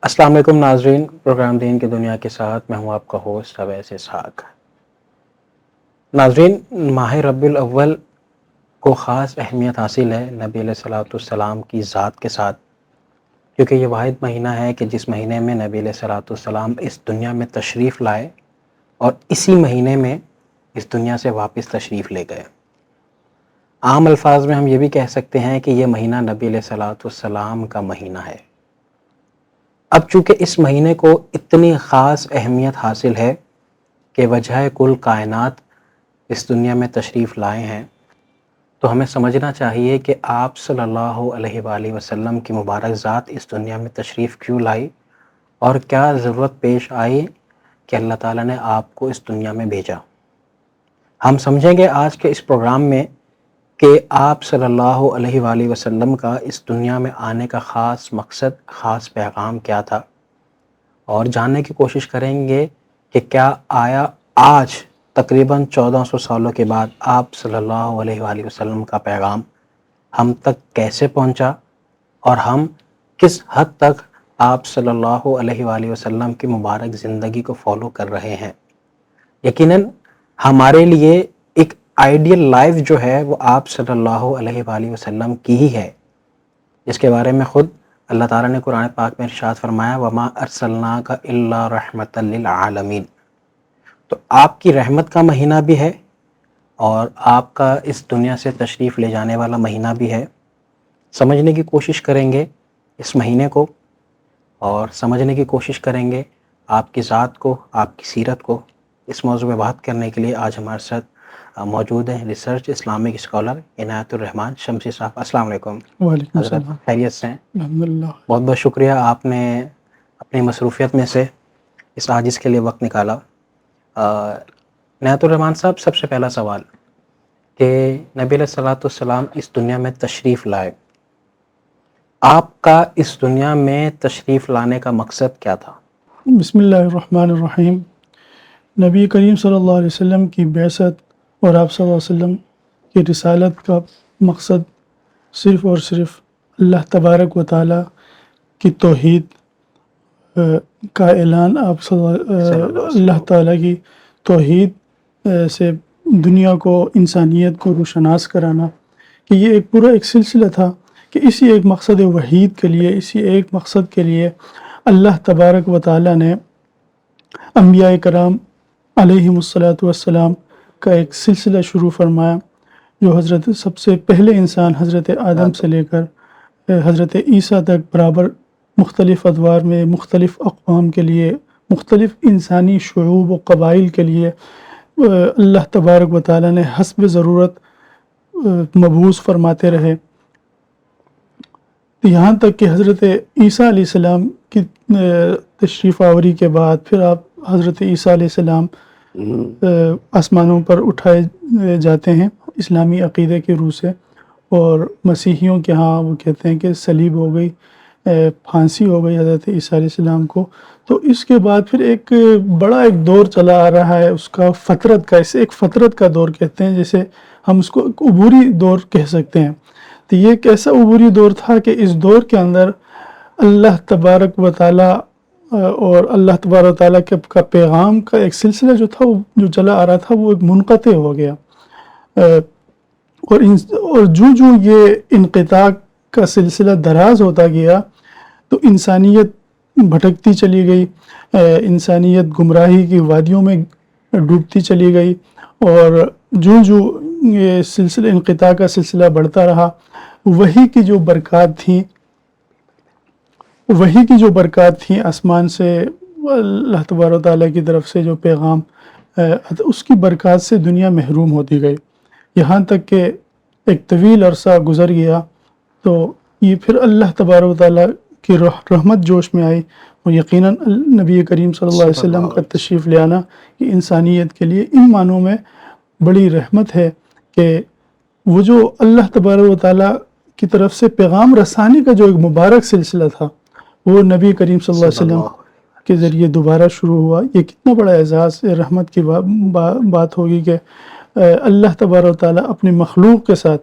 السلام علیکم ناظرین، پروگرام دین کی دنیا کے ساتھ میں ہوں آپ کا ہوسٹ اویس اسحاق۔ ناظرین، ماہ ربیع الاول کو خاص اہمیت حاصل ہے نبی علیہ الصلوۃ والسلام کی ذات کے ساتھ، کیونکہ یہ واحد مہینہ ہے کہ جس مہینے میں نبی علیہ الصلوۃ والسلام اس دنیا میں تشریف لائے اور اسی مہینے میں اس دنیا سے واپس تشریف لے گئے۔ عام الفاظ میں ہم یہ بھی کہہ سکتے ہیں کہ یہ مہینہ نبی علیہ الصلوۃ والسلام کا مہینہ ہے۔ اب چونکہ اس مہینے کو اتنی خاص اہمیت حاصل ہے کہ وجہ کل کائنات اس دنیا میں تشریف لائے ہیں، تو ہمیں سمجھنا چاہیے کہ آپ صلی اللہ علیہ وآلہ وسلم کی مبارک ذات اس دنیا میں تشریف کیوں لائی اور کیا ضرورت پیش آئی کہ اللہ تعالیٰ نے آپ کو اس دنیا میں بھیجا۔ ہم سمجھیں گے آج کے اس پروگرام میں کہ آپ صلی اللہ علیہ وآلہ وسلم کا اس دنیا میں آنے کا خاص مقصد، خاص پیغام کیا تھا، اور جاننے کی کوشش کریں گے کہ کیا آیا آج تقریباً 1400 سالوں کے بعد آپ صلی اللہ علیہ وآلہ وسلم کا پیغام ہم تک کیسے پہنچا اور ہم کس حد تک آپ صلی اللہ علیہ وآلہ وسلم کی مبارک زندگی کو فالو کر رہے ہیں۔ یقیناً ہمارے لیے ایک آئیڈیل لائف جو ہے وہ آپ صلی اللہ علیہ وآلہ وسلم کی ہی ہے، جس کے بارے میں خود اللہ تعالیٰ نے قرآن پاک میں ارشاد فرمایا وَمَا أَرْسَلْنَاكَ إِلَّا رَحْمَةً لِّلْعَالَمِينَ۔ تو آپ کی رحمت کا مہینہ بھی ہے اور آپ کا اس دنیا سے تشریف لے جانے والا مہینہ بھی ہے۔ سمجھنے کی کوشش کریں گے اس مہینے کو اور سمجھنے کی کوشش کریں گے آپ کی ذات کو، آپ کی سیرت کو۔ اس موضوع پہ بات کرنے کے لیے آج ہمارے ساتھ موجود ہیں ریسرچ اسلامک اسکالر عنایت الرحمان شمسی صاحب۔ السلام علیکم وعلیکم حضرت، السلام۔ خیریت سے ہیں؟ الحمدللہ۔ بہت بہت شکریہ، آپ نے اپنی مصروفیت میں سے اس عاجز کے لیے وقت نکالا۔ عنایت الرحمان صاحب، سب سے پہلا سوال کہ نبی علیہ الصلوۃ والسلام اس دنیا میں تشریف لائے، آپ کا اس دنیا میں تشریف لانے کا مقصد کیا تھا؟ بسم اللہ الرحمن الرحیم۔ نبی کریم صلی اللہ علیہ وسلم کی بعثت اور آپ صلی اللہ علیہ وسلم کی رسالت کا مقصد صرف اور صرف اللہ تبارک و تعالیٰ کی توحید کا اعلان، آپ اللہ تعالیٰ کی توحید سے دنیا کو، انسانیت کو روشناس کرانا، کہ یہ ایک پورا ایک سلسلہ تھا کہ اسی ایک مقصد وحید کے لیے، اسی ایک مقصد کے لیے اللہ تبارک و تعالیٰ نے انبیاء کرام علیہم الصلاۃ والسلام کا ایک سلسلہ شروع فرمایا، جو حضرت سب سے پہلے انسان حضرت آدم سے لے کر حضرت عیسیٰ تک برابر مختلف ادوار میں مختلف اقوام کے لیے، مختلف انسانی شعوب و قبائل کے لیے اللہ تبارک و تعالیٰ نے حسب ضرورت مبعوث فرماتے رہے، یہاں تک کہ حضرت عیسیٰ علیہ السلام کی تشریف آوری کے بعد پھر آپ حضرت عیسیٰ علیہ السلام آسمانوں پر اٹھائے جاتے ہیں اسلامی عقیدے کے روح سے، اور مسیحیوں کے ہاں وہ کہتے ہیں کہ صلیب ہو گئی، پھانسی ہو گئی حضرت عیسیٰ علیہ السلام کو۔ تو اس کے بعد پھر ایک بڑا ایک دور چلا آ رہا ہے اس کا فترت کا، اسے ایک فترت کا دور کہتے ہیں، جیسے ہم اس کو ایک عبوری دور کہہ سکتے ہیں۔ تو یہ ایک ایسا عبوری دور تھا کہ اس دور کے اندر اللہ تبارک و تعالیٰ اور اللہ تبارک و تعالیٰ کا پیغام کا ایک سلسلہ جو تھا، جو چلا آ رہا تھا، وہ ایک منقطع ہو گیا، اور جو یہ انقطاع کا سلسلہ دراز ہوتا گیا تو انسانیت بھٹکتی چلی گئی، انسانیت گمراہی کی وادیوں میں ڈوبتی چلی گئی، اور جو یہ سلسلہ انقطاع کا سلسلہ بڑھتا رہا، وہی کی جو برکات تھیں آسمان سے اللہ تبارک و تعالیٰ کی طرف سے جو پیغام، اس کی برکات سے دنیا محروم ہوتی گئی، یہاں تک کہ ایک طویل عرصہ گزر گیا تو یہ پھر اللہ تبارک و تعالیٰ کی رحمت جوش میں آئی، اور یقیناً نبی کریم صلی اللہ علیہ وسلم کا تشریف لے آنا کہ انسانیت کے لیے ان معنوں میں بڑی رحمت ہے کہ وہ جو اللہ تبارک و تعالیٰ کی طرف سے پیغام رسانی کا جو ایک مبارک سلسلہ تھا، وہ نبی کریم صلی اللہ علیہ وسلم کے ذریعے دوبارہ شروع ہوا۔ یہ کتنا بڑا اعزاز رحمت کی بات ہوگی کہ اللہ تبارک و تعالیٰ اپنی مخلوق کے ساتھ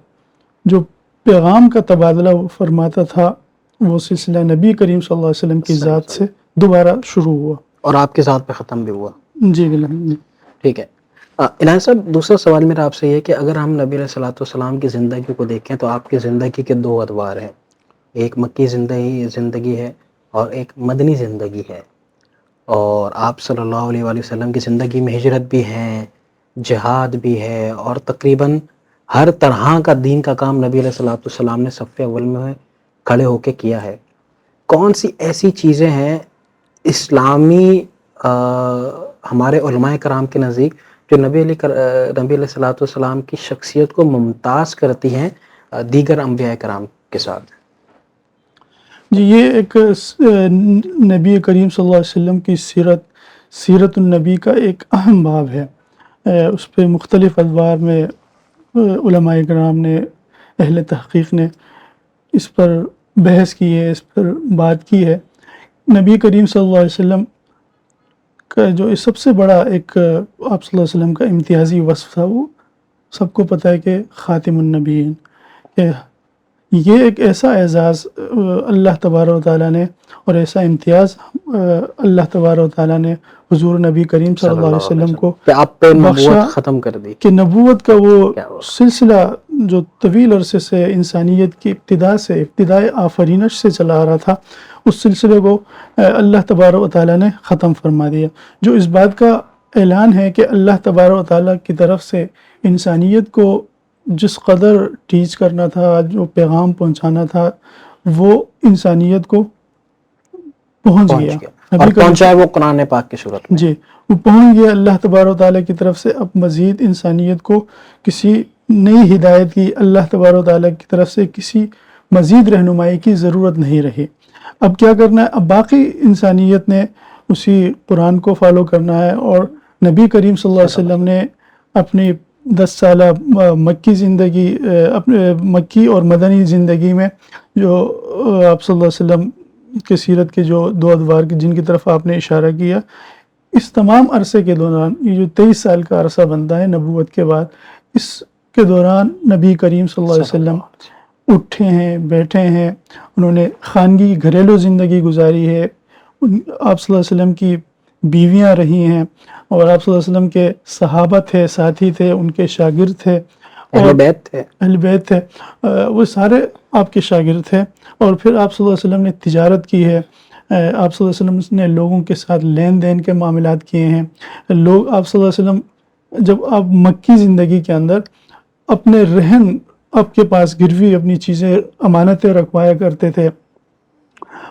جو پیغام کا تبادلہ فرماتا تھا، وہ سلسلہ نبی کریم صلی اللہ علیہ وسلم کی صلی اللہ ذات سے دوبارہ شروع ہوا. اور آپ کی ذات پہ ختم بھی ہوا. جی بالکل. ٹھیک ہے. عنایت صاحب دوسرا سوال میرا آپ سے یہ ہے کہ اگر ہم نبی علیہ الصلوۃ والسلام کی زندگی کو دیکھیں تو آپ کی زندگی کے دو ادوار ہیں. ایک مکی زندگی ہے اور ایک مدنی زندگی ہے. اور آپ صلی اللہ علیہ وآلہ وسلم کی زندگی میں ہجرت بھی ہے, جہاد بھی ہے, اور تقریباً ہر طرح کا دین کا کام نبی علیہ الصلوۃ والسلام نے صف اول میں کھڑے ہو کے کیا ہے. کون سی ایسی چیزیں ہیں اسلامی ہمارے علماء کرام کے نزدیک جو نبی علیہ الصلوۃ والسلام کی شخصیت کو ممتاز کرتی ہیں دیگر انبیاء کرام کے ساتھ؟ جی یہ ایک نبی کریم صلی اللہ علیہ وسلم کی سیرت النبی کا ایک اہم باب ہے. اس پہ مختلف ادوار میں علماء کرام نے, اہل تحقیق نے اس پر بحث کی ہے, اس پر بات کی ہے. نبی کریم صلی اللہ علیہ وسلم کا جو سب سے بڑا ایک آپ صلی اللہ علیہ وسلم کا امتیازی وصف تھا, وہ سب کو پتہ ہے کہ خاتم النبیین, کہ یہ ایک ایسا اعزاز اللہ تبارک و تعالیٰ نے اور ایسا امتیاز اللہ تبارک و تعالیٰ نے حضور نبی کریم صلی اللہ علیہ وسلم کو کہ آپ پہ بخشا نبوت ختم کر دی. کہ نبوت کا وہ سلسلہ جو طویل عرصے سے انسانیت کی ابتدائے آفرینش سے چلا آ رہا تھا, اس سلسلے کو اللہ تبارک و تعالیٰ نے ختم فرما دیا. جو اس بات کا اعلان ہے کہ اللہ تبارک و تعالیٰ کی طرف سے انسانیت کو جس قدر ٹیچ کرنا تھا, جو پیغام پہنچانا تھا, وہ انسانیت کو پہنچ گیا. اور پہنچا وہ قرآن پاک کی صورت میں. جی وہ پہنچ گیا اللہ تبارک و تعالیٰ کی طرف سے. اب مزید انسانیت کو کسی نئی ہدایت کی, اللہ تبارک و تعالیٰ کی طرف سے کسی مزید رہنمائی کی ضرورت نہیں رہی. اب کیا کرنا ہے؟ اب باقی انسانیت نے اسی قرآن کو فالو کرنا ہے, اور نبی کریم صلی اللہ علیہ وسلم نے اپنی 10 سالہ مکی زندگی, اپنے مکی اور مدنی زندگی میں جو آپ صلی اللہ علیہ وسلم کے سیرت کے جو دو ادوار جن کی طرف آپ نے اشارہ کیا, اس تمام عرصے کے دوران یہ جو 23 سال کا عرصہ بنتا ہے نبوت کے بعد, اس کے دوران نبی کریم صلی اللہ علیہ وسلم اٹھے ہیں, بیٹھے ہیں, انہوں نے خانگی گھریلو زندگی گزاری ہے. آپ صلی اللہ علیہ وسلم کی بیویاں رہی ہیں, اور آپ صلی اللہ علیہ وسلم کے صحابہ تھے, ساتھی تھے, ان کے شاگرد تھے, اہل بیت تھے, وہ سارے آپ کے شاگرد تھے. اور پھر آپ صلی اللہ علیہ وسلم نے تجارت کی ہے, آپ صلی اللہ علیہ وسلم نے لوگوں کے ساتھ لین دین کے معاملات کیے ہیں. آپ صلی اللہ علیہ وسلم جب آپ مکی زندگی کے اندر اپنے رہن آپ کے پاس گروی اپنی چیزیں امانتیں رکھوایا کرتے تھے,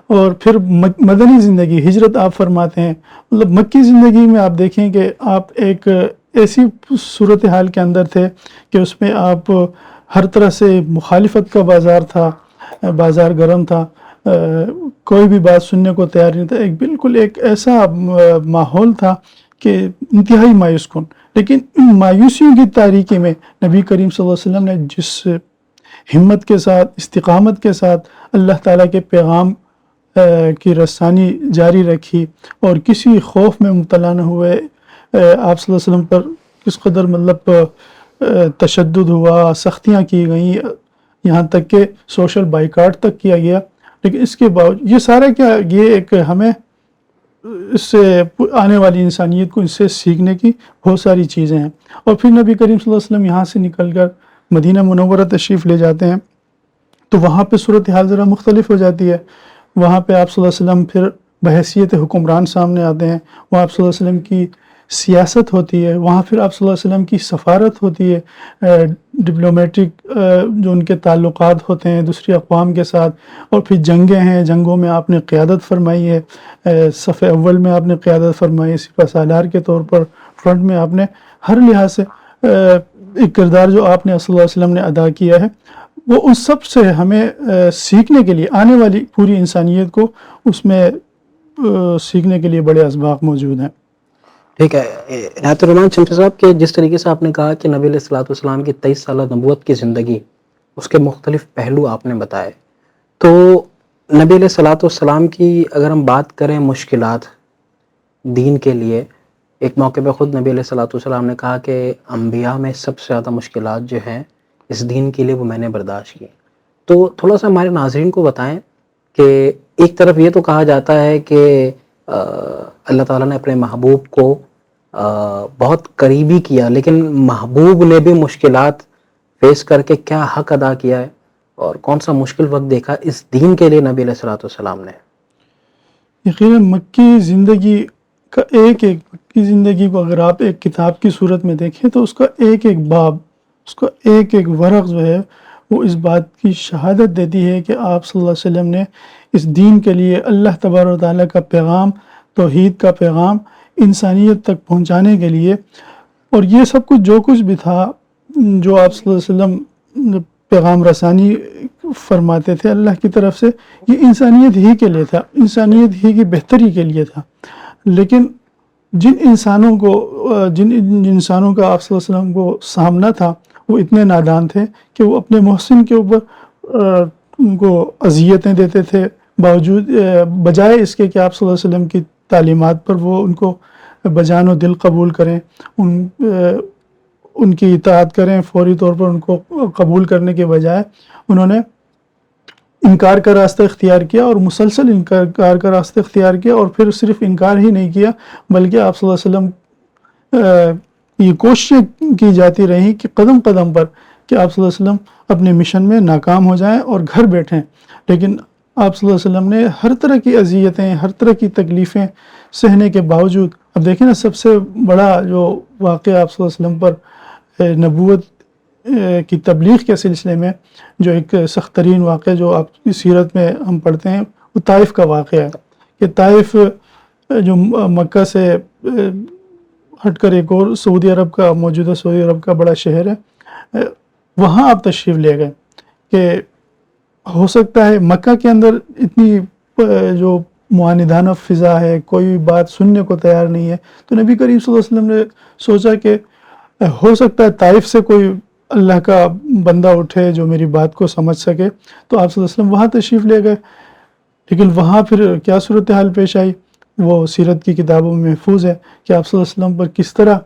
اور پھر مدنی زندگی ہجرت آپ فرماتے ہیں. مطلب مکی زندگی میں آپ دیکھیں کہ آپ ایک ایسی صورتحال کے اندر تھے کہ اس میں آپ ہر طرح سے مخالفت کا بازار تھا, بازار گرم تھا, کوئی بھی بات سننے کو تیار نہیں تھا. بالکل ایک ایسا ماحول تھا کہ انتہائی مایوس کن. لیکن ان مایوسیوں کی تاریکی میں نبی کریم صلی اللہ علیہ وسلم نے جس ہمت کے ساتھ, استقامت کے ساتھ اللہ تعالیٰ کے پیغام کی رسانی جاری رکھی, اور کسی خوف میں مبتلا نہ ہوئے. آپ صلی اللہ علیہ وسلم پر کس قدر مطلب تشدد ہوا, سختیاں کی گئیں, یہاں تک کہ سوشل بائیکاٹ تک کیا گیا. لیکن اس کے باوجود یہ سارا کیا, یہ ایک ہمیں اس سے آنے والی انسانیت کو اس سے سیکھنے کی بہت ساری چیزیں ہیں. اور پھر نبی کریم صلی اللہ علیہ وسلم یہاں سے نکل کر مدینہ منورہ تشریف لے جاتے ہیں, تو وہاں پہ صورتحال ذرا مختلف ہو جاتی ہے. وہاں پہ آپ صلی اللہ علیہ وسلم پھر بحیثیت حکمران سامنے آتے ہیں, وہاں آپ صلی اللہ علیہ وسلم کی سیاست ہوتی ہے, وہاں پھر آپ صلی اللہ علیہ وسلم کی سفارت ہوتی ہے, ڈپلومیٹک جو ان کے تعلقات ہوتے ہیں دوسری اقوام کے ساتھ. اور پھر جنگیں ہیں, جنگوں میں آپ نے قیادت فرمائی ہے, صف اول میں آپ نے قیادت فرمائی, سپہ سالار کے طور پر فرنٹ میں آپ نے ہر لحاظ سے ایک کردار جو آپ نے صلی اللہ علیہ وسلم نے ادا کیا ہے, وہ ان سب سے ہمیں سیکھنے کے لیے, آنے والی پوری انسانیت کو اس میں سیکھنے کے لیے بڑے اسباق موجود ہیں. ٹھیک ہے عنایت الرحمن شمسی صاحب کہ جس طریقے سے آپ نے کہا کہ نبی علیہ الصلوۃ والسلام کی 23 سالہ نبوت کی زندگی, اس کے مختلف پہلو آپ نے بتائے, تو نبی علیہ الصلوۃ والسلام کی اگر ہم بات کریں مشکلات دین کے لیے, ایک موقع پہ خود نبی علیہ الصلوۃ والسلام نے کہا کہ انبیاء میں سب سے زیادہ مشکلات جو ہیں اس دین کے لیے وہ میں نے برداشت کی. تو تھوڑا سا ہمارے ناظرین کو بتائیں کہ ایک طرف یہ تو کہا جاتا ہے کہ اللہ تعالیٰ نے اپنے محبوب کو بہت قریبی کیا، لیکن محبوب نے بھی مشکلات فیس کر کے کیا حق ادا کیا ہے اور کون سا مشکل وقت دیکھا اس دین کے لیے نبی علیہ الصلوۃ والسلام نے. یقیناً مکی زندگی کا مکی زندگی کو اگر آپ ایک کتاب کی صورت میں دیکھیں تو اس کا ایک باب، اس کا ایک ورق جو ہے وہ اس بات کی شہادت دیتی ہے کہ آپ صلی اللہ علیہ وسلم نے اس دین کے لیے اللہ تبارک و تعالیٰ کا پیغام، توحید کا پیغام انسانیت تک پہنچانے کے لیے، اور یہ سب کچھ جو کچھ بھی تھا جو آپ صلی اللہ علیہ وسلم پیغام رسانی فرماتے تھے اللہ کی طرف سے، یہ انسانیت ہی کے لیے تھا، انسانیت ہی کی بہتری کے لیے تھا. لیکن جن انسانوں کا آپ صلی اللہ علیہ وسلم کو سامنا تھا وہ اتنے نادان تھے کہ وہ اپنے محسن کے اوپر ان کو اذیتیں دیتے تھے، بجائے اس کے کہ آپ صلی اللہ علیہ وسلم کی تعلیمات پر وہ ان کو بجان و دل قبول کریں، ان کی اطاعت کریں، فوری طور پر ان کو قبول کرنے کے بجائے انہوں نے انکار کا راستہ اختیار کیا، اور مسلسل انکار کا راستہ اختیار کیا. اور پھر صرف انکار ہی نہیں کیا بلکہ آپ صلی اللہ علیہ وسلم یہ کوششیں کی جاتی رہیں کہ قدم قدم پر کہ آپ صلی اللہ علیہ وسلم اپنے مشن میں ناکام ہو جائیں اور گھر بیٹھیں. لیکن آپ صلی اللہ علیہ وسلم نے ہر طرح کی اذیتیں، ہر طرح کی تکلیفیں سہنے کے باوجود، اب دیکھیں نا سب سے بڑا جو واقعہ آپ صلی اللہ علیہ وسلم پر نبوت کی تبلیغ کے سلسلے میں جو ایک سخت ترین واقعہ جو آپ کی سیرت میں ہم پڑھتے ہیں وہ طائف کا واقعہ ہے. کہ طائف جو مکہ سے ہٹ کر ایک اور سعودی عرب کا، موجودہ سعودی عرب کا بڑا شہر ہے، وہاں آپ تشریف لے گئے کہ ہو سکتا ہے مکہ کے اندر اتنی جو معاندانہ فضا ہے، کوئی بات سننے کو تیار نہیں ہے، تو نبی کریم صلی اللہ علیہ وسلم نے سوچا کہ ہو سکتا ہے طائف سے کوئی اللہ کا بندہ اٹھے جو میری بات کو سمجھ سکے. تو آپ صلی اللہ علیہ وسلم وہاں تشریف لے گئے. لیکن وہاں پھر کیا صورتحال پیش آئی وہ سیرت کی کتابوں میں محفوظ ہے کہ آپ صلی اللہ علیہ وسلم پر کس طرح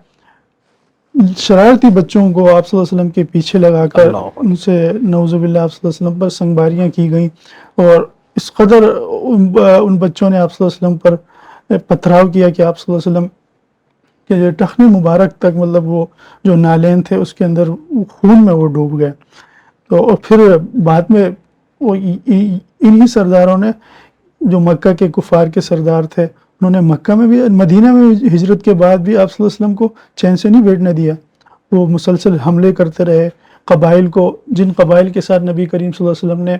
شرارتی بچوں کو آپ صلی اللہ علیہ وسلم کے پیچھے لگا کر ان سے نعوذ باللہ آپ صلی اللہ علیہ وسلم پر سنگباریاں کی گئیں، اور اس قدر ان بچوں نے آپ صلی اللہ علیہ وسلم پر پتھراؤ کیا کہ آپ صلی اللہ علیہ وسلم کہ ٹخنے مبارک تک، مطلب وہ جو نالین تھے اس کے اندر خون میں وہ ڈوب گئے. تو اور پھر بعد میں وہ انہی سرداروں نے جو مکہ کے کفار کے سردار تھے، انہوں نے مکہ میں بھی، مدینہ میں بھی ہجرت کے بعد بھی آپ صلی اللہ علیہ وسلم کو چین سے نہیں بیٹھنے دیا. وہ مسلسل حملے کرتے رہے قبائل کو، جن قبائل کے ساتھ نبی کریم صلی اللہ علیہ وسلم نے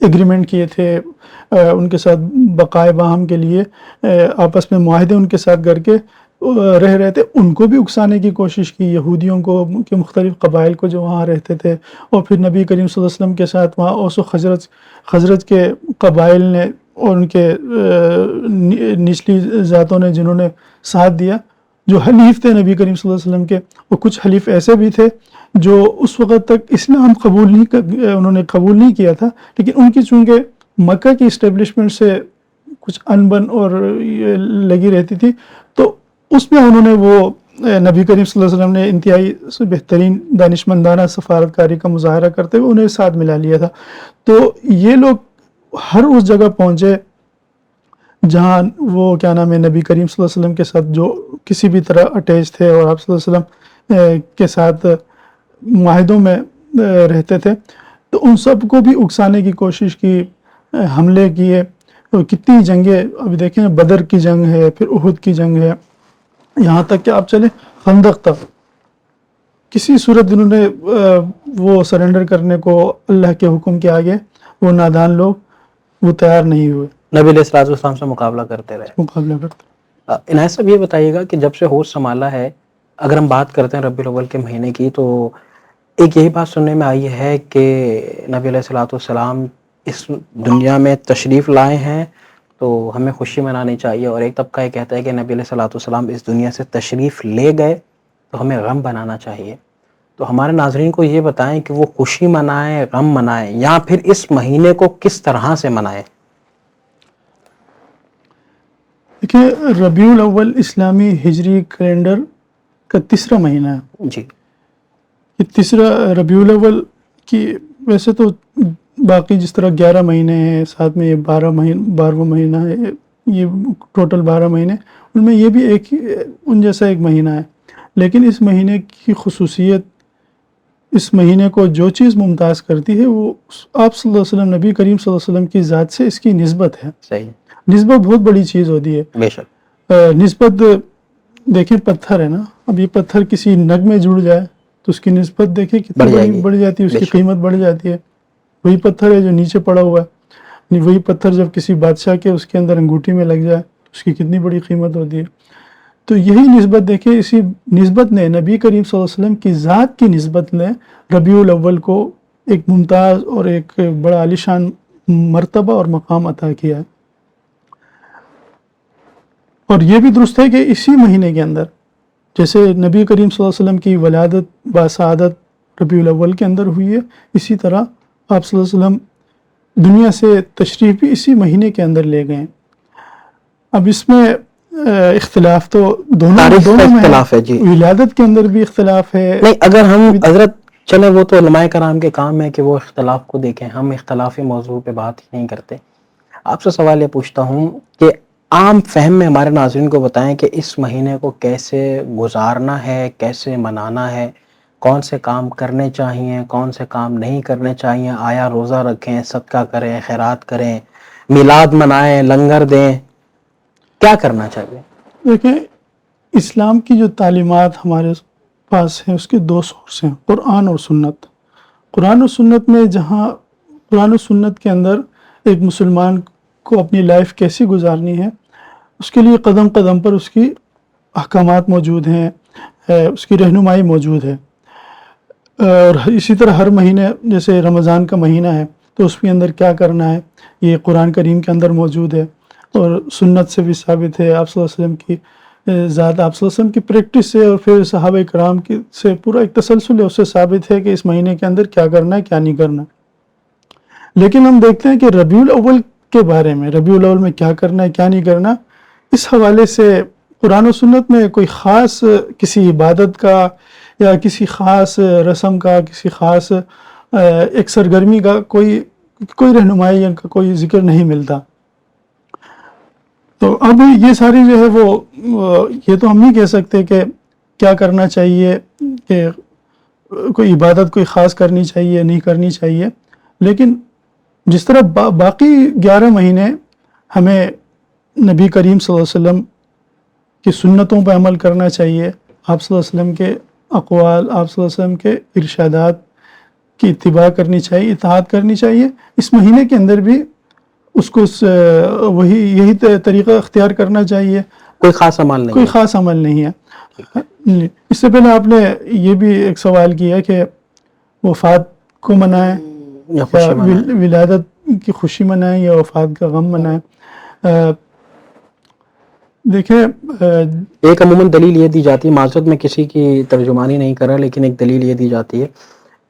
ایگریمنٹ کیے تھے ان کے ساتھ بقائے باہم کے لیے، آپس میں معاہدے ان کے ساتھ کر کے رہ رہے تھے، ان کو بھی اکسانے کی کوشش کی، یہودیوں کو، کہ مختلف قبائل کو جو وہاں رہتے تھے. اور پھر نبی کریم صلی اللہ علیہ وسلم کے ساتھ وہاں اوس و خزرج کے قبائل نے اور ان کے نچلی ذاتوں نے جنہوں نے ساتھ دیا، جو حلیف تھے نبی کریم صلی اللہ علیہ وسلم کے. اور کچھ حلیف ایسے بھی تھے جو اس وقت تک اسلام انہوں نے قبول نہیں کیا تھا، لیکن ان کی چونکہ مکہ کی اسٹیبلشمنٹ سے کچھ انبن اور لگی رہتی تھی، تو اس میں انہوں نے وہ نبی کریم صلی اللہ علیہ وسلم نے انتہائی بہترین دانشمندانہ سفارتکاری کا مظاہرہ کرتے ہوئے انہیں ساتھ ملا لیا تھا. تو یہ لوگ ہر اس جگہ پہنچے جہاں وہ کیا نام ہے نبی کریم صلی اللہ علیہ وسلم کے ساتھ جو کسی بھی طرح اٹیچ تھے اور آپ صلی اللہ علیہ وسلم کے ساتھ معاہدوں میں رہتے تھے. تو ان سب کو بھی اکسانے کی کوشش کی، حملے کیے. کتنی جنگیں ابھی دیکھیں، بدر کی جنگ ہے، پھر احد کی جنگ ہے، یہاں تک کہ آپ چلیں خندق تک. کسی صورت انہوں نے وہ سرنڈر کرنے کو اللہ کے حکم کے آگے وہ نادان لوگ وہ تیار نہیں ہوئے، نبی علیہ الصلوۃ والسلام سے مقابلہ کرتے رہے. عنایت صاحب یہ بتائیے گا کہ جب سے ہوش سنبھالا ہے، اگر ہم بات کرتے ہیں ربیع الاول کے مہینے کی، تو ایک یہی بات سننے میں آئی ہے کہ نبی علیہ الصلوۃ والسلام اس دنیا میں تشریف لائے ہیں تو ہمیں خوشی منانی چاہیے، اور ایک طبقہ یہ کہتا ہے کہ نبی علیہ الصلوۃ والسلام اس دنیا سے تشریف لے گئے تو ہمیں غم بنانا چاہیے. تو ہمارے ناظرین کو یہ بتائیں کہ وہ خوشی منائیں، غم منائیں، یا پھر اس مہینے کو کس طرح سے منائیں؟ دیکھیں، ربیع الاول اسلامی ہجری کیلنڈر کا تیسرا مہینہ ہے. جی. یہ تیسرا ربیع الاول کی ویسے تو باقی جس طرح 11 مہینے ہیں، ساتھ میں یہ 12واں مہینہ ہے، یہ ٹوٹل 12 مہینے، ان میں یہ بھی ان جیسا ایک مہینہ ہے. لیکن اس مہینے کی خصوصیت، اس مہینے کو جو چیز ممتاز کرتی ہے وہ آپ صلی اللہ علیہ وسلم، نبی کریم صلی اللہ علیہ وسلم کی ذات سے اس کی نسبت ہے. صحیح. نسبت بہت بڑی چیز ہوتی ہے. بے شک. نسبت دیکھیں، پتھر ہے نا، اب یہ پتھر کسی نگ میں جڑ جائے تو اس کی نسبت دیکھیں کتنی بڑھ جاتی ہے، اس کی قیمت بڑھ جاتی ہے. وہی پتھر ہے جو نیچے پڑا ہوا ہے، وہی پتھر جب کسی بادشاہ کے اس کے اندر انگوٹھی میں لگ جائے اس کی کتنی بڑی قیمت ہوتی ہے. تو یہی نسبت دیکھیں، اسی نسبت نے نبی کریم صلی اللہ علیہ وسلم کی ذات کی نسبت نے ربیع الاول کو ایک ممتاز اور ایک بڑا عالیشان مرتبہ اور مقام عطا کیا ہے. اور یہ بھی درست ہے کہ اسی مہینے کے اندر جیسے نبی کریم صلی اللہ علیہ وسلم کی ولادت باسعادت ربیع الاول کے اندر ہوئی ہے، اسی طرح آپ صلی اللہ علیہ وسلم دنیا سے تشریف بھی اسی مہینے کے اندر لے گئے ہیں. اب اس میں اختلاف تو دونوں میں اختلاف ہے. جی، ولادت کے اندر بھی اختلاف ہے. نہیں، اگر ہم حضرت چلے، وہ تو علماء کرام کے کام ہے کہ وہ اختلاف کو دیکھیں، ہم اختلافی موضوع پہ بات ہی نہیں کرتے. آپ سے سوال یہ پوچھتا ہوں کہ عام فہم میں ہمارے ناظرین کو بتائیں کہ اس مہینے کو کیسے گزارنا ہے، کیسے منانا ہے، کون سے کام کرنے چاہیے، کون سے کام نہیں کرنے چاہیے. آیا روزہ رکھیں، صدقہ کریں، خیرات کریں، میلاد منائیں، لنگر دیں، کیا کرنا چاہیے؟ دیکھیں، اسلام کی جو تعلیمات ہمارے پاس ہیں اس کے 2 سورس ہیں، قرآن اور سنت. قرآن اور سنت میں جہاں قرآن و سنت کے اندر ایک مسلمان کو اپنی لائف کیسی گزارنی ہے اس کے لیے قدم قدم پر اس کی احکامات موجود ہیں، اس کی رہنمائی موجود ہے. اور اسی طرح ہر مہینے، جیسے رمضان کا مہینہ ہے تو اس کے اندر کیا کرنا ہے یہ قرآن کریم کے اندر موجود ہے، اور سنت سے بھی ثابت ہے. آپ صلی اللہ علیہ وسلم کی ذات، آپ صلی اللہ علیہ وسلم کی پریکٹس سے اور پھر صحابہ کرام سے پورا ایک تسلسل ہے، اس سے ثابت ہے کہ اس مہینے کے اندر کیا کرنا ہے، کیا نہیں کرنا. لیکن ہم دیکھتے ہیں کہ ربیع الاول کے بارے میں، ربیع الاول میں کیا کرنا ہے، کیا نہیں کرنا، اس حوالے سے قرآن و سنت میں کوئی خاص کسی عبادت کا یا کسی خاص رسم کا، کسی خاص ایک سرگرمی کا کوئی رہنمائی یا کوئی ذکر نہیں ملتا. تو اب یہ ساری جو ہے وہ یہ تو ہم نہیں کہہ سکتے کہ کیا کرنا چاہیے، کہ کوئی عبادت کوئی خاص کرنی چاہیے نہیں کرنی چاہیے. لیکن جس طرح باقی 11 مہینے ہمیں نبی کریم صلی اللہ علیہ وسلم کی سنتوں پہ عمل کرنا چاہیے، آپ صلی اللہ علیہ وسلم کے اقوال، آپ صلی اللہ علیہ وسلم کے ارشادات کی اتباع کرنی چاہیے، اطاعت کرنی چاہیے. اس مہینے کے اندر بھی اس کو یہی طریقہ اختیار کرنا چاہیے. کوئی خاص عمل نہیں، کوئی خاص عمل نہیں ہے. اس سے پہلے آپ نے یہ بھی ایک سوال کیا کہ وفات کو منائیں یا ولادت کی خوشی منائیں یا وفات کا غم منائیں. دیکھیں، ایک عموماً دلیل یہ دی جاتی ہے، معذرت میں کسی کی ترجمانی نہیں کر رہا، لیکن ایک دلیل یہ دی جاتی ہے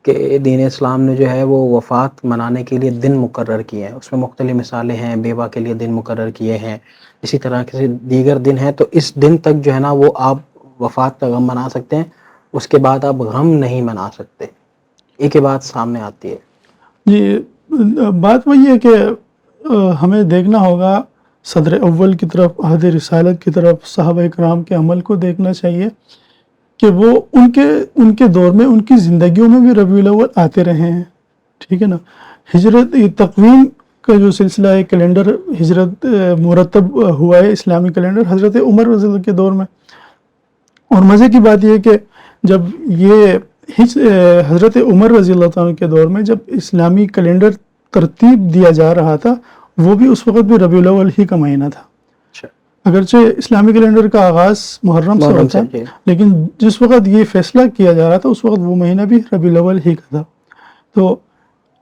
کہ دین اسلام نے جو ہے وہ وفات منانے کے لیے دن مقرر کیے ہیں. اس میں مختلف مثالیں ہیں، بیوہ کے لیے دن مقرر کیے ہیں، اسی طرح کسی دیگر دن ہیں. تو اس دن تک جو ہے نا وہ آپ وفات کا غم منا سکتے ہیں، اس کے بعد آپ غم نہیں منا سکتے. ایک ہی بات سامنے آتی ہے. جی، بات وہی ہے کہ ہمیں دیکھنا ہوگا صدر اول کی طرف، عہد رسالت کی طرف، صحابہ کرام کے عمل کو دیکھنا چاہیے کہ وہ ان کے دور میں، ان کی زندگیوں میں بھی ربیع الاول آتے رہے ہیں. ٹھیک ہے نا. ہجرت تقویم کا جو سلسلہ ہے، کیلنڈر ہجرت مرتب ہوا ہے، اسلامی کیلنڈر حضرت عمر رضی اللہ کے دور میں. اور مزے کی بات یہ ہے کہ جب یہ حضرت عمر رضی اللہ عنہ کے دور میں جب اسلامی کیلنڈر ترتیب دیا جا رہا تھا، وہ بھی اس وقت بھی ربیع الاول ہی کا مہینہ تھا. اگرچہ اسلامی کیلنڈر کا آغاز محرم سے ہوتا ہے، لیکن جس وقت یہ فیصلہ کیا جا رہا تھا اس وقت وہ مہینہ بھی ربیع الاول ہی کا تھا. تو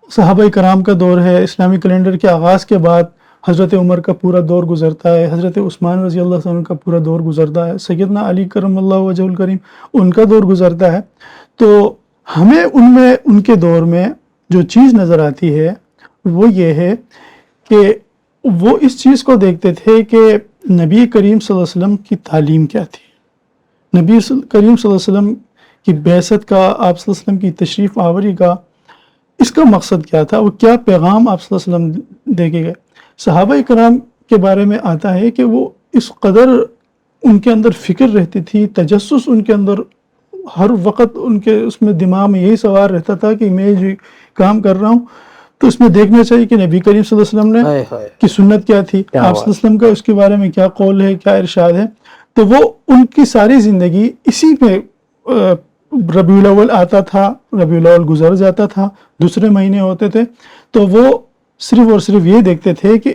صحابہ کرام کا دور ہے، اسلامی کیلنڈر کے آغاز کے بعد حضرت عمر کا پورا دور گزرتا ہے، حضرت عثمان رضی اللہ عنہ کا پورا دور گزرتا ہے، سیدنا علی کرم اللہ وجہہ الکریم ان کا دور گزرتا ہے. تو ہمیں ان کے دور میں جو چیز نظر آتی ہے وہ یہ ہے کہ وہ اس چیز کو دیکھتے تھے کہ نبی کریم صلی اللہ علیہ وسلم کی تعلیم کیا تھی، نبی کریم صلی اللہ علیہ وسلم کی بعثت کا، آپ صلی اللہ علیہ وسلم کی تشریف آوری کا اس کا مقصد کیا تھا، وہ کیا پیغام آپ صلی اللہ علیہ وسلم دے کے گئے. صحابہ کرام کے بارے میں آتا ہے کہ وہ اس قدر ان کے اندر فکر رہتی تھی، تجسس ان کے اندر ہر وقت ان کے اس میں دماغ میں یہی سوال رہتا تھا کہ میں جو کام کر رہا ہوں تو اس میں دیکھنا چاہیے کہ نبی کریم صلی اللہ علیہ وسلم نے کی سنت کیا تھی، آپ صلی اللہ علیہ وسلم کا اس کے بارے میں کیا قول ہے، کیا ارشاد ہے. تو وہ ان کی ساری زندگی اسی میں ربیع الاول آتا تھا، ربیع الاول گزر جاتا تھا، دوسرے مہینے ہوتے تھے، تو وہ صرف اور صرف یہ دیکھتے تھے کہ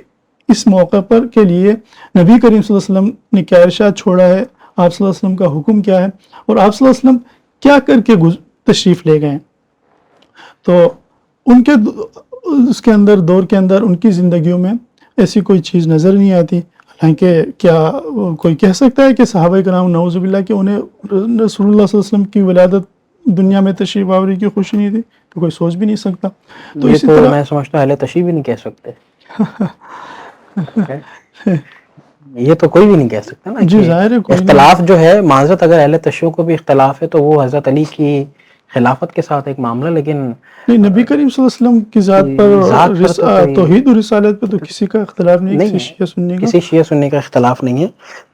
اس موقع پر کے لیے نبی کریم صلی اللہ علیہ وسلم نے کیا ارشاد چھوڑا ہے، آپ صلی اللہ علیہ وسلم کا حکم کیا ہے، اور آپ صلی اللہ علیہ وسلم کیا کر کے تشریف لے گئے. تو ان کے اس کے اندر دور کے اندر ان کی زندگیوں میں ایسی کوئی چیز نظر نہیں آتی. حالانکہ کیا کوئی کہہ سکتا ہے کہ صحابہ کرام نعوذ باللہ کہ انہیں رسول اللہ صلی اللہ علیہ وسلم کی ولادت دنیا میں تشریف آوری کی خوشی نہیں تھی؟ تو کوئی سوچ بھی نہیں سکتا. تو یہ اسی تو طرح میں سمجھتا ہوں اہل تشیع بھی نہیں کہہ سکتے. یہ تو کوئی بھی نہیں کہہ سکتا نا جی کہ ظاہر ہے کوئی اختلاف جو ہے، معذرت اگر اہل تشیع کو بھی اختلاف ہے تو وہ حضرت علی کی خلافت کے ساتھ ایک معاملہ، لیکن نہیں، نبی کریم صلی اللہ علیہ وسلم کی ذات ذات پر پر توحید و رسالت پہ تو کسی کا اختلاف نہیں، کسی شیعہ سنی کا. کسی شیعہ سنی کا اختلاف نہیں ہے.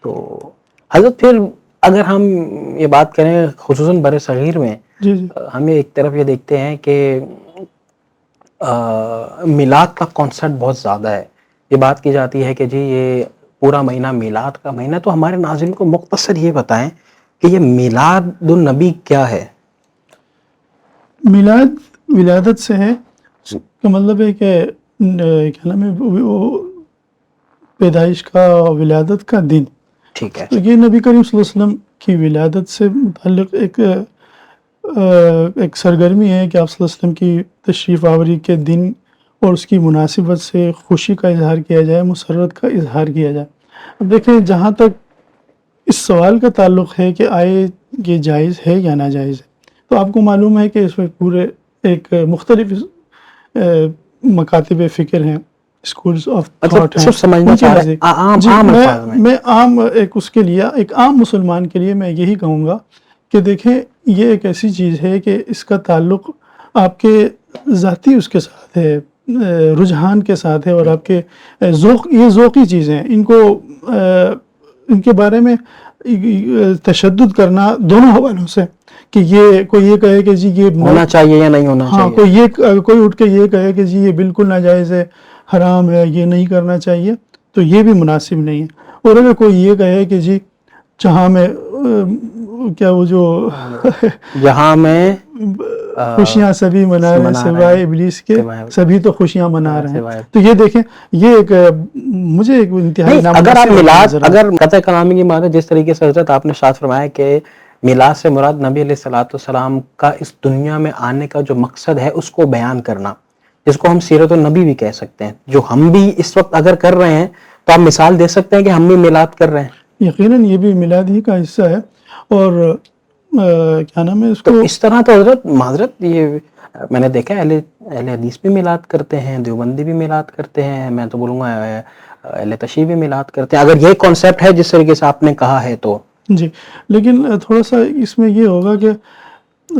تو حضرت پھر اگر ہم یہ بات کریں خصوصاً بر صغیر میں، جی جی ہمیں ایک طرف یہ دیکھتے ہیں کہ میلاد کا کانسیپٹ بہت زیادہ ہے. یہ بات کی جاتی ہے کہ جی یہ پورا مہینہ میلاد کا مہینہ. تو ہمارے ناظرین کو مختصر یہ بتائیں کہ یہ میلاد النبی کیا ہے؟ میلاد ولادت سے ہے، اس کا مطلب ہے کہ کیا نام ہے، وہ پیدائش کا، ولادت کا دن. ٹھیک ہے. تو یہ نبی کریم صلی اللہ علیہ وسلم کی ولادت سے متعلق ایک سرگرمی ہے کہ آپ صلی اللہ علیہ وسلم کی تشریف آوری کے دن اور اس کی مناسبت سے خوشی کا اظہار کیا جائے، مسرت کا اظہار کیا جائے. اب دیکھیں، جہاں تک اس سوال کا تعلق ہے کہ آئے یہ جائز ہے یا ناجائز ہے، تو آپ کو معلوم ہے کہ اس میں پورے ایک مختلف مکاتب فکر ہیں، اسکولز آف تھاٹ ہیں. صرف سمجھنا چاہ رہے ہیں میں عام ایک اس کے لیے، ایک عام مسلمان کے لیے میں یہی کہوں گا کہ دیکھیں، یہ ایک ایسی چیز ہے کہ اس کا تعلق آپ کے ذاتی اس کے ساتھ ہے، رجحان کے ساتھ ہے، اور آپ کے یہ ذوقی چیزیں ہیں. ان کے بارے میں تشدد کرنا دونوں حوالوں سے، کہ یہ کوئی یہ کہے کہ جی یہ ہونا چاہیے یا نہیں ہونا چاہیے، کوئی اٹھ کے یہ کہے کہ جی یہ بالکل ناجائز ہے، حرام ہے، یہ نہیں کرنا چاہیے، تو یہ بھی مناسب نہیں ہے. اور اگر کوئی یہ کہے کہ جی جہاں میں کیا وہ جو جہاں میں خوشیاں سبھی منا رہے ہیں سوائے ابلیس کے، سبھی تو خوشیاں منا رہے ہیں. تو یہ دیکھیں، یہ ایک مجھے ایک انتہائی اگر آپ میلاد، اگر قطع کلامی کی بات ہے، جس طریقے سے حضرت آپ نے ارشاد فرمایا کہ میلاد سے مراد نبی علیہ السلام کا اس دنیا میں آنے کا جو مقصد ہے اس کو بیان کرنا، جس کو ہم سیرت النبی بھی کہہ سکتے ہیں، جو ہم بھی اس وقت اگر کر رہے ہیں تو آپ مثال دے سکتے ہیں کہ ہم بھی میلاد کر رہے ہیں. یقیناً یہ بھی میلاد ہی کا حصہ ہے. اور کیا نام ہے اس کو، اس طرح تو حضرت معذرت، یہ میں نے دیکھا ہے اہل حدیث بھی میلاد کرتے ہیں، دیوبندی بھی میلاد کرتے ہیں، میں تو بولوں گا اہل تشیع بھی میلاد کرتے ہیں، اگر یہ کانسیپٹ ہے جس طریقے سے آپ نے کہا ہے تو. جی، لیکن تھوڑا سا اس میں یہ ہوگا کہ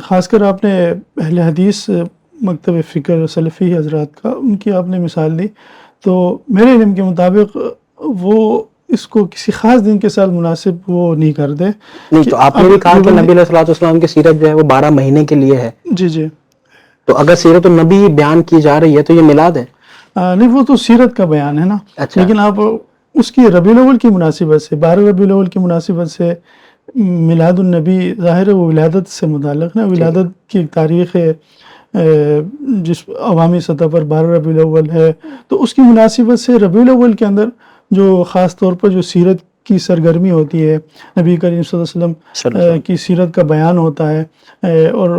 خاص کر آپ نے اہل حدیث مکتب فکر سلفی حضرات کا، ان کی آپ نے مثال دی، تو میرے علم کے مطابق وہ اس کو کسی خاص دن کے ساتھ مناسب وہ نہیں کرتے. نہیں، تو آپ نے بھی کہا کہ نبی علیہ السلام کی سیرت جو ہے وہ 12 مہینے کے لیے ہے. جی جی. تو اگر سیرت النبی بیان کی جا رہی ہے تو یہ میلاد ہے؟ نہیں، وہ تو سیرت کا بیان ہے نا. لیکن آپ اس کی ربیع الاول کی مناسبت سے، 12 ربیع الاول کی مناسبت سے میلاد النبی ظاہر ہے وہ ولادت سے متعلق ہے، ولادت کی ایک تاریخ ہے جس عوامی سطح پر 12 ربیع الاول ہے. تو اس کی مناسبت سے ربیع الاول کے اندر جو خاص طور پر جو سیرت کی سرگرمی ہوتی ہے، نبی کریم صلی اللہ علیہ وسلم کی سیرت کا بیان ہوتا ہے، اور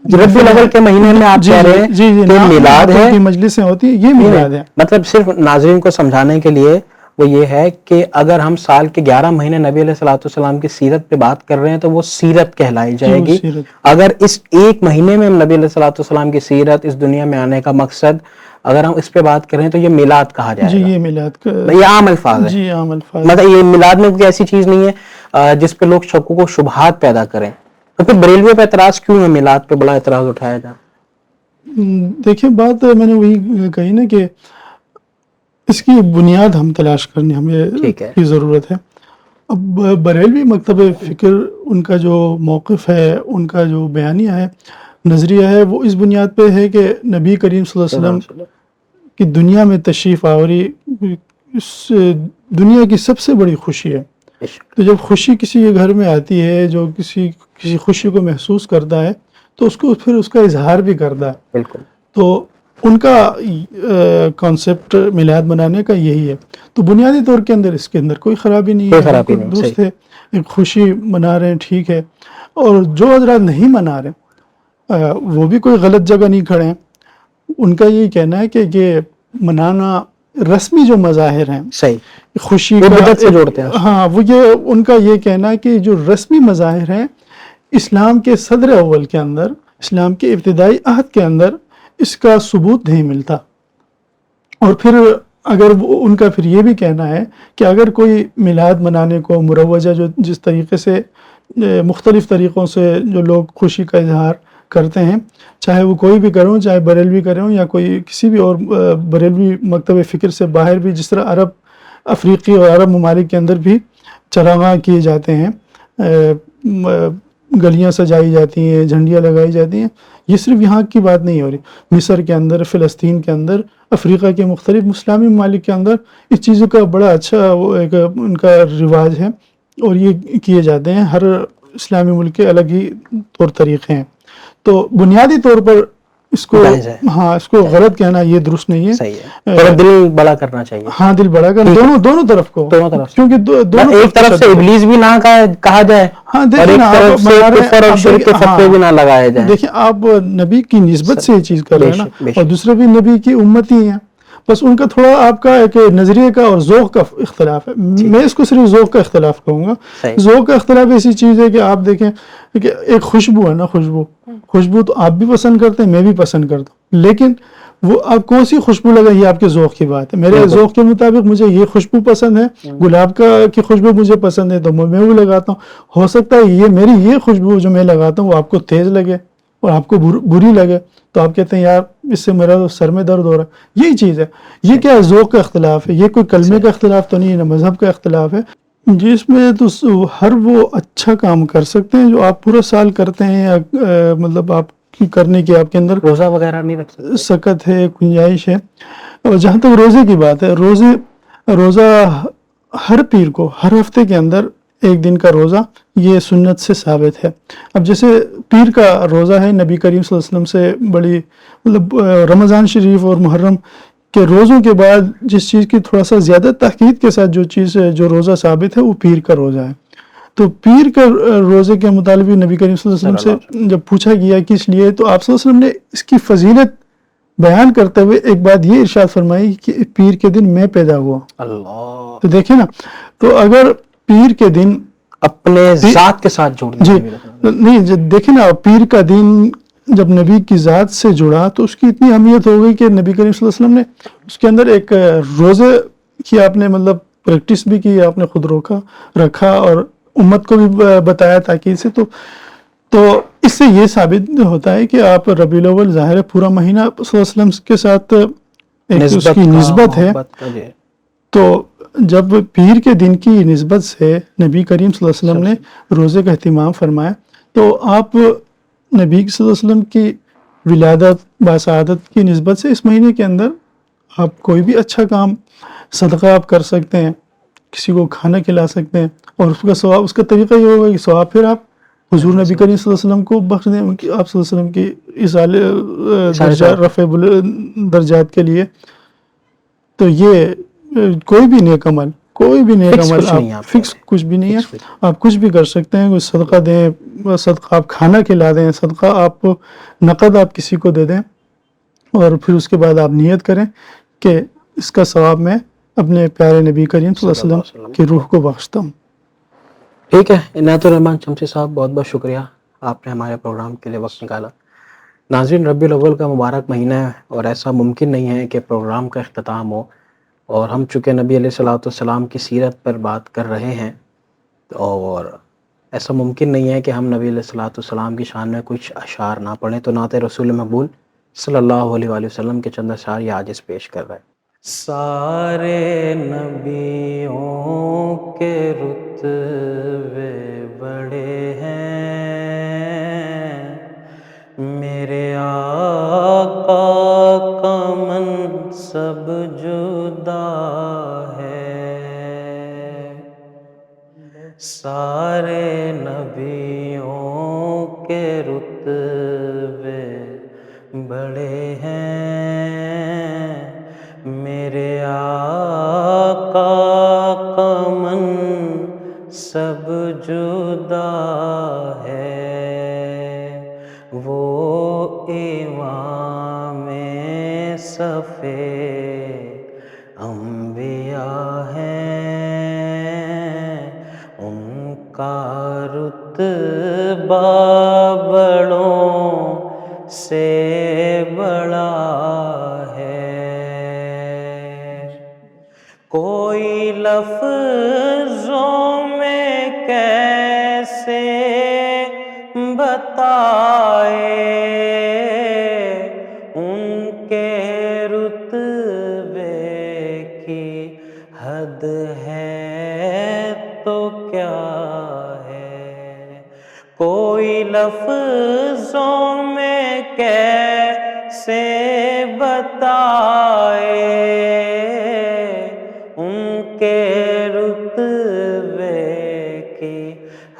ربیع الاول کے مہینے میں آپ کہہ رہے ہیں کہ میلاد ہے، مجلسیں ہوتی ہیں، یہ میلاد ہے. مطلب صرف ناظرین کو سمجھانے کے لیے وہ یہ ہے کہ اگر ہم سال کے 11 مہینے نبی علیہ السلام کی سیرت پہ بات کر رہے ہیں تو وہ سیرت کہلائی جائے گی. اگر اس ایک مہینے میں نبی علیہ السلام کی سیرت، اس دنیا میں آنے کا مقصد، اگر ہم اس پہ بات کریں تو یہ میلاد کہا جائے گا. جی، یہ میلاد کا، یہ عام الفاظ ہے. جی عام الفاظ، مطلب یہ میلاد میں کوئی ایسی چیز نہیں ہے جس پہ لوگ شکوک و شبہات پیدا کریں. تو پھر بریلویوں پہ اعتراض کیوں ہے؟ میلاد پہ بڑا اعتراض اٹھایا جا. دیکھیں بات میں نے وہی کہی نا کہ اس کی بنیاد ہم تلاش کرنی ہمیں ٹھیک ہے. کی ضرورت ہے. اب بریلوی مکتب فکر ان کا جو موقف ہے، ان کا جو بیانیہ ہے، نظریہ ہے، وہ اس بنیاد پہ ہے کہ نبی کریم صلی اللہ علیہ وسلم کی دنیا میں تشریف آوری اس دنیا کی سب سے بڑی خوشی ہے. تو جب خوشی کسی کے گھر میں آتی ہے، جو کسی خوشی کو محسوس کرتا ہے، تو اس کو پھر اس کا اظہار بھی کرتا ہے. بالکل. تو ان کا کانسیپٹ میلاد منانے کا یہی ہے. تو بنیادی طور کے اندر اس کے اندر کوئی خرابی نہیں ہے، بالکل درست ہے، ایک خوشی منا رہے ہیں، ٹھیک ہے. اور جو حضرات نہیں منا رہے وہ بھی کوئی غلط جگہ نہیں کھڑے ہیں. ان کا یہ کہنا ہے کہ یہ منانا رسمی جو مظاہر ہیں صحیح خوشی وہ کا بدعت سے جوڑتے ہیں. ہاں، وہ یہ ان کا یہ کہنا ہے کہ جو رسمی مظاہر ہیں اسلام کے صدر اول کے اندر، اسلام کے ابتدائی عہد کے اندر اس کا ثبوت نہیں ملتا. اور پھر اگر ان کا پھر یہ بھی کہنا ہے کہ اگر کوئی میلاد منانے کو مروجہ جو جس طریقے سے مختلف طریقوں سے جو لوگ خوشی کا اظہار کرتے ہیں، چاہے وہ کوئی بھی کریں ہوں، چاہے بریلوی کریں ہوں یا کوئی کسی بھی اور بریلوی مکتب فکر سے باہر بھی، جس طرح عرب افریقی اور عرب ممالک کے اندر بھی چراغاں کیے جاتے ہیں، گلیاں سجائی جاتی ہیں، جھنڈیاں لگائی جاتی ہیں. یہ صرف یہاں کی بات نہیں ہو رہی، مصر کے اندر، فلسطین کے اندر، افریقہ کے مختلف اسلامی ممالک کے اندر اس چیزوں کا بڑا اچھا وہ ایک ان کا رواج ہے اور یہ کیے جاتے ہیں. ہر اسلامی ملک کے الگ ہی طور طریقے ہیں. تو بنیادی طور پر اس کو اس کو غلط کہنا یہ درست نہیں ہے. صحیح ہے، تھوڑا دل بڑا کرنا چاہیے. ہاں، دل بڑا کرنا دونوں طرف کو، کیونکہ دونوں ایک طرف سے ابلیس بھی نہ کہا جائے اور ایک طرف سے کفر اور شرک کے فتوے بھی نہ لگائے جائیں. دیکھیں آپ نبی کی نسبت سے یہ چیز کر رہے ہیں نا، اور دوسرے بھی نبی کی امتی ہیں، بس ان کا تھوڑا آپ کا ایک نظریے کا اور ذوق کا اختلاف ہے. میں اس کو صرف ذوق کا اختلاف کہوں گا. ذوق کا اختلاف ایسی چیز ہے کہ آپ دیکھیں کہ ایک خوشبو ہے نا، خوشبو تو آپ بھی پسند کرتے ہیں، میں بھی پسند کرتا ہوں، لیکن وہ آپ کون سی خوشبو لگا یہ آپ کے ذوق کی بات ہے. میرے ذوق کے مطابق مجھے یہ خوشبو پسند ہے، گلاب کی خوشبو مجھے پسند ہے تو میں وہ لگاتا ہوں. ہو سکتا ہے میری یہ خوشبو جو میں لگاتا ہوں وہ آپ کو تیز لگے اور آپ کو بری لگے، تو آپ کہتے ہیں یار اس سے میرا سر میں درد ہو رہا ہے. یہی چیز ہے. یہ کیا ہے؟ ذوق کا اختلاف ہے. یہ کوئی کلمے کا اختلاف تو نہیں ہے، نہ مذہب کا اختلاف ہے. جس میں تو ہر وہ اچھا کام کر سکتے ہیں جو آپ پورا سال کرتے ہیں، یا مطلب آپ کرنے کی آپ کے اندر روزہ وغیرہ نہیں رکھ سکتے، سکت ہے، گنجائش ہے. اور جہاں تک روزے کی بات ہے، روزہ ہر پیر کو ہر ہفتے کے اندر ایک دن کا روزہ یہ سنت سے ثابت ہے. اب جیسے پیر کا روزہ ہے، نبی کریم صلی اللہ علیہ وسلم سے بڑی مطلب رمضان شریف اور محرم کے روزوں کے بعد جس چیز کی تھوڑا سا زیادہ تحقیق کے ساتھ جو روزہ ثابت ہے وہ پیر کا روزہ ہے. تو پیر کا روزے کے متعلق نبی کریم صلی اللہ علیہ وسلم سے جب پوچھا گیا کس لیے، تو آپ صلی اللہ علیہ وسلم نے اس کی فضیلت بیان کرتے ہوئے ایک بات یہ ارشاد فرمائی کہ پیر کے دن میں پیدا ہوا. اللہ. تو دیکھیں نا، تو اگر پیر کے دن اپنے ذات کے ساتھ جوڑنا، جی نہیں، دیکھیں نا، پیر کا دن جب نبی کی ذات سے جڑا تو اس کی اتنی اہمیت ہو گئی کہ نبی کریم صلی اللہ علیہ وسلم نے اس کے اندر ایک روزے کی آپ نے مطلب پریکٹس بھی کی، آپ نے خود رکھا اور امت کو بھی بتایا تاکید سے. تو اس سے یہ ثابت ہوتا ہے کہ آپ ربیع الاول ظاہر ہے پورا مہینہ صلی اللہ علیہ وسلم کے ساتھ ایک اس کی نسبت ہے. تو جب پیر کے دن کی نسبت سے نبی کریم صلی اللہ علیہ وسلم نے روزے کا اہتمام فرمایا، تو آپ نبی صلی اللہ علیہ وسلم کی ولادت باسعادت کی نسبت سے اس مہینے کے اندر آپ کوئی بھی اچھا کام، صدقہ آپ کر سکتے ہیں، کسی کو کھانا کھلا سکتے ہیں، اور اس کا ثواب، اس کا طریقہ یہ ہوگا کہ ثواب پھر آپ حضور نبی کریم صلی اللہ علیہ وسلم کو بخش دیں، آپ صلی اللہ علیہ وسلم کی رفع درجات کے لیے. تو یہ کوئی بھی نیک عمل آپ فکس کچھ بھی نہیں ہے، آپ کچھ بھی کر سکتے ہیں. کوئی صدقہ دیں، صدقہ آپ کھانا کھلا دیں، صدقہ آپ نقد آپ کسی کو دے دیں، اور پھر اس کے بعد آپ نیت کریں کہ اس کا ثواب میں اپنے پیارے نبی کریم صلی اللہ علیہ وسلم کی روح کو بخشتا ہوں. ٹھیک ہے. عنایت الرحمن شمسی صاحب، بہت بہت شکریہ، آپ نے ہمارے پروگرام کے لیے وقت نکالا. ناظرین، ربیع الاول کا مبارک مہینہ ہے اور ایسا ممکن نہیں ہے کہ پروگرام کا اختتام ہو اور ہم چونکہ نبی علیہ الصلوۃ والسلام کی سیرت پر بات کر رہے ہیں، اور ایسا ممکن نہیں ہے کہ ہم نبی علیہ الصلوۃ والسلام کی شان میں کچھ اشعار نہ پڑھیں. تو نعت رسول مقبول صلی اللہ علیہ وآلہ وسلم کے چند اشعار یہ عاجز پیش کر رہا ہے. سارے نبیوں کے رتبے بڑے ہیں، میرے آقا کا منصب جدا ہے. سارے نبیوں کے رتبے بڑے ہیں، میرے آقا کا منصب جدا ہے. وہ امام صفِ انبیاء ہیں، ان کا رتبہ بڑوں سے بڑا ہے. کوئی لفظوں میں کیسے بتائے ان کے رتبے کی حد ہے تو کیا ہے. کوئی لفظوں میں کیسے بتائے ان کے رتبے کی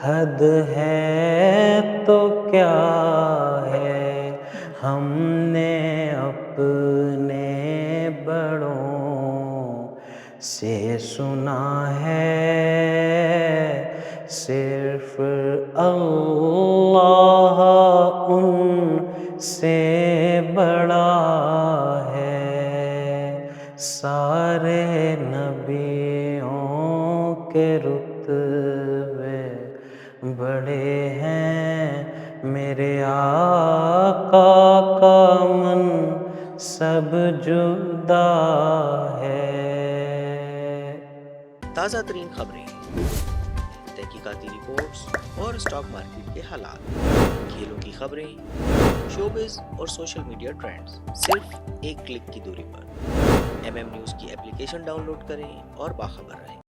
حد ہے تو کیا ہے. ہم نے اپنے بڑوں سے سنا ہے صرف اللہ ان سے بڑا ہے. سارے نبیوں کے رتبے بڑے ہیں، میرے آقا کا منصب جدا ہے. تازہ ترین خبریں، تحقیقاتی رپورٹس اور اسٹاک مارکیٹ کے حالات، کھیلوں کی خبریں، شوبز اور سوشل میڈیا ٹرینڈز صرف ایک کلک کی دوری پر. MM نیوز کی اپلیکیشن ڈاؤن لوڈ کریں اور باخبر رہیں.